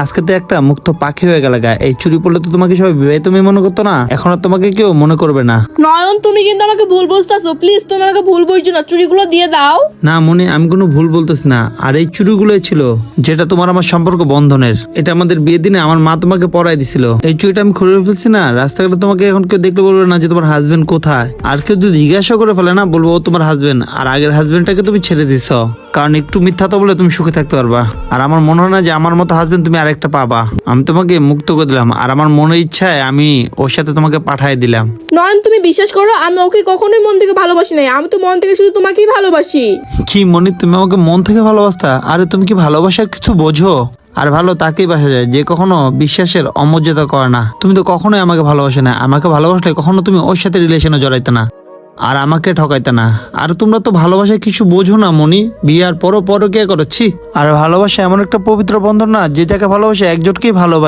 আজকে তো একটা মুক্ত পাখি হয়ে গেল গা। এই চুরি পড়লে তো তোমাকে সবাই তুমি মনে করতো না, এখন আর তোমাকে কেউ মনে করবে না। নয়ন তুমি কিন্তু আমাকে ভুল বুঝতেছো, প্লিজ তুমি আমাকে ভুল বুঝছো না, চুড়িগুলো দিয়ে দাও। না মনে আমি কোনো ভুল বলতেছি না। আর এই চুড়িগুলোই ছিল যেটা তোমার আমার সম্পর্ক বন্ধনের। এটা আমাদের বিয়ের দিনে আমার মা তোমাকে পরাই দিছিল। এই চুড়িটা আমি খুলে ফেলছি না, রাস্তাঘাটে তোমাকে এখন কেউ দেখলে বলবে না যে তোমার হাজবেন্ড কোথায়। আর কেউ যদি জিজ্ঞাসা করে ফেলে না, বলবো ও তোমার হাজবেন্ড, আর আগের হাজবেন্ডটাকে তুমি ছেড়ে দিছ। কারণ একটু মিথ্যা তো বলে তুমি সুখে থাকতে পারবা। আর আমার মনে হয় না যে আমার মতো হাজবেন্ড তুমি আরেকটা পাবা। আমি তোমাকে মুক্ত করে দিলাম, আর আমার মনের ইচ্ছায় আমি ওর সাথে তোমাকে পাঠিয়ে দিলাম। নয়ন তুমি বিশ্বাস করো, আমি ওকে কখনোই মন থেকে ভালোবাসি নাই, আমি তো মন থেকে শুধু তোমাকেই ভালোবাসি। কি মনি, তুমি আমাকে মন থেকে ভালোবাসতা? আরে তুমি কি ভালোবাসার কিছু বোঝো? আর ভালো তাকেই বাসা যায় যে কখনো বিশ্বাসের অমর্যাদা করে না। তুমি তো কখনোই আমাকে ভালোবাসে না। আমাকে ভালোবাসলে কখনো তুমি ওর সাথে রিলেশনে জড়াইতে না, আর আমাকে ঠকাইতে না। আর তোমরা তো ভালোবাসায় কিছু বোঝো না মনি, বিয়ার পরও কে করছি। আর ভালোবাসা এমন একটা পবিত্র বন্ধন না, যে যাকে ভালোবাসে একজনকেই ভালোবাসে।